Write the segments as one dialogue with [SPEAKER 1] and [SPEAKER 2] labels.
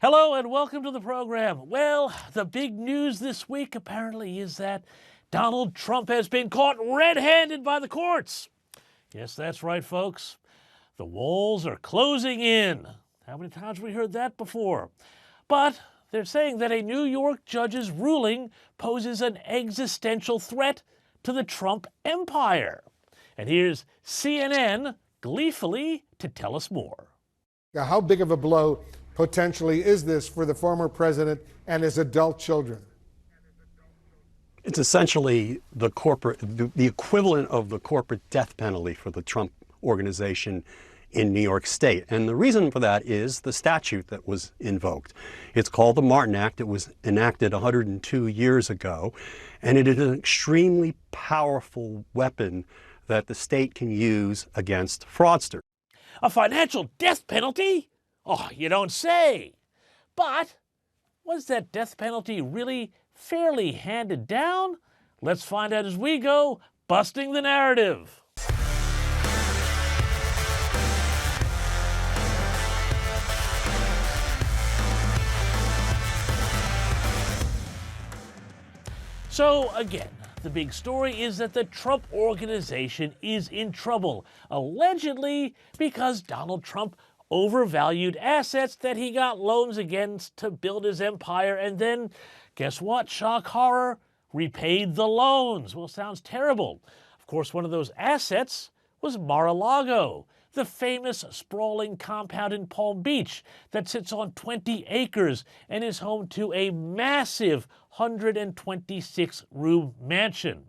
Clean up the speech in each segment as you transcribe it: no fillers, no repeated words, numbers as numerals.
[SPEAKER 1] Hello and welcome to the program. Well, the big news this week apparently is that Donald Trump has been caught red-handed by the courts. Yes, that's right, folks. The walls are closing in. How many times have we heard that before? But they're saying that a New York judge's ruling poses an existential threat to the Trump empire. And here's CNN gleefully to tell us more.
[SPEAKER 2] Now, how big of a blow potentially is this for the former president and his adult children?
[SPEAKER 3] It's essentially the equivalent of the corporate death penalty for the Trump organization in New York State. And the reason for that is the statute that was invoked. It's called the Martin Act. It was enacted 102 years ago, and it is an extremely powerful weapon that the state can use against fraudsters.
[SPEAKER 1] A financial death penalty? Oh, you don't say. But was that death penalty really fairly handed down? Let's find out as we go, busting the narrative. So again, the big story is that the Trump organization is in trouble, allegedly because Donald Trump overvalued assets that he got loans against to build his empire, and then, guess what? Shock horror, repaid the loans. Well, sounds terrible. Of course, one of those assets was Mar A Lago, the famous sprawling compound in Palm Beach that sits on 20 acres and is home to a massive 126-room mansion.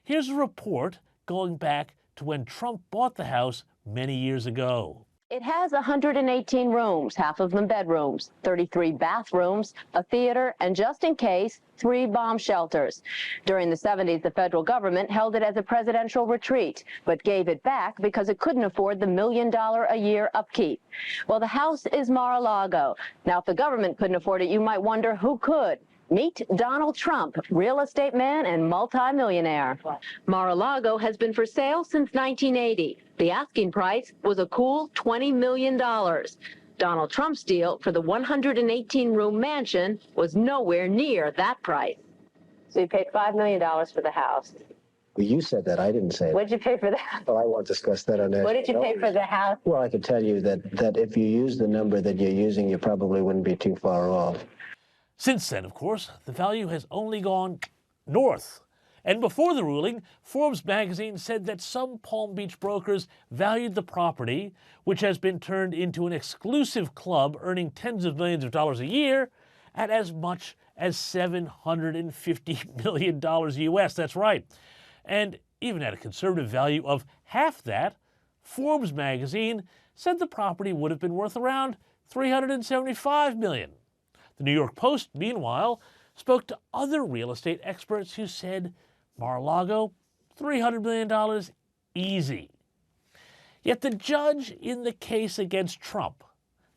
[SPEAKER 1] Here's a report going back to when Trump bought the house many years ago.
[SPEAKER 4] It has 118 rooms, half of them bedrooms, 33 bathrooms, a theater, and just in case, 3 bomb shelters. During the 70s, the federal government held it as a presidential retreat, but gave it back because it couldn't afford the $1 million a year upkeep. Well, the house is Mar A Lago. Now, if the government couldn't afford it, you might wonder who could. Meet Donald Trump, real estate man and multimillionaire. Mar A Lago has been for sale since 1980. The asking price was a cool $20 million. Donald Trump's deal for the 118-room mansion was nowhere near that price. So you paid $5 million for the house.
[SPEAKER 5] Well, you said that. I didn't say it.
[SPEAKER 4] What did you pay for that?
[SPEAKER 5] Well, I won't discuss that on air.
[SPEAKER 4] What did you pay for the house?
[SPEAKER 5] Well, I could tell you that if you use the number that you're using, you probably wouldn't be too far off.
[SPEAKER 1] Since then, of course, the value has only gone north. And before the ruling, Forbes magazine said that some Palm Beach brokers valued the property, which has been turned into an exclusive club earning tens of millions of dollars a year, at as much as $750 million US. That's right. And even at a conservative value of half that, Forbes magazine said the property would have been worth around $375 million. The New York Post, meanwhile, spoke to other real estate experts who said Mar A Lago, $300 million easy. Yet the judge in the case against Trump,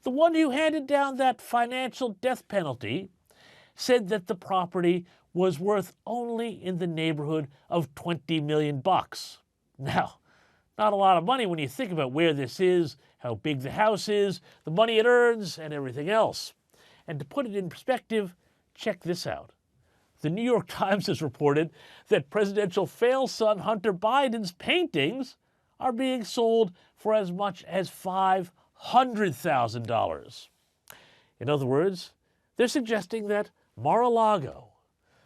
[SPEAKER 1] the one who handed down that financial death penalty, said that the property was worth only in the neighborhood of $20 million. Now, not a lot of money when you think about where this is, how big the house is, the money it earns, and everything else. And to put it in perspective, check this out. The New York Times has reported that presidential fail-son Hunter Biden's paintings are being sold for as much as $500,000. In other words, they're suggesting that Mar A Lago,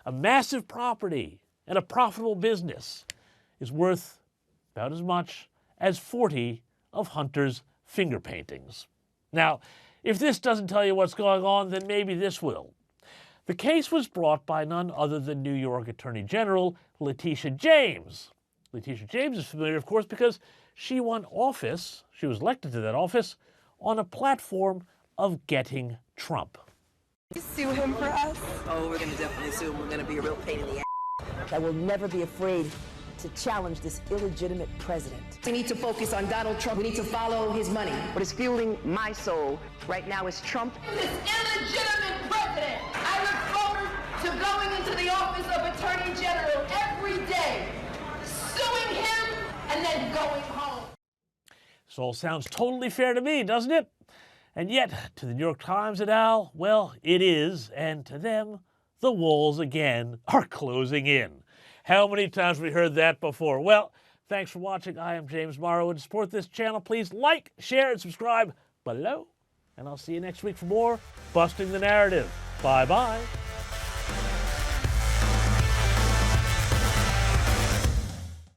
[SPEAKER 1] a massive property and a profitable business, is worth about as much as 40 of Hunter's finger paintings. Now, if this doesn't tell you what's going on, then maybe this will. The case was brought by none other than New York Attorney General Letitia James. Letitia James is familiar, of course, because she won office, she was elected to that office, on a platform of getting Trump.
[SPEAKER 6] You sue him for us?
[SPEAKER 7] Oh, we're going to definitely sue him. We're going to be a real pain in the ass.
[SPEAKER 8] I will never be afraid to challenge this illegitimate president.
[SPEAKER 7] We need to focus on Donald Trump. We need to follow his money.
[SPEAKER 9] What is fueling my soul right now is Trump.
[SPEAKER 10] This illegitimate president. I look forward to going into the office of Attorney General every day, suing him, and then going home.
[SPEAKER 1] This all sounds totally fair to me, doesn't it? And yet, to the New York Times et al., well, it is, and to them, the walls again are closing in. How many times have we heard that before? Well, thanks for watching. I am James Morrow, and to support this channel, please like, share, and subscribe below. And I'll see you next week for more Busting the Narrative. Bye-bye.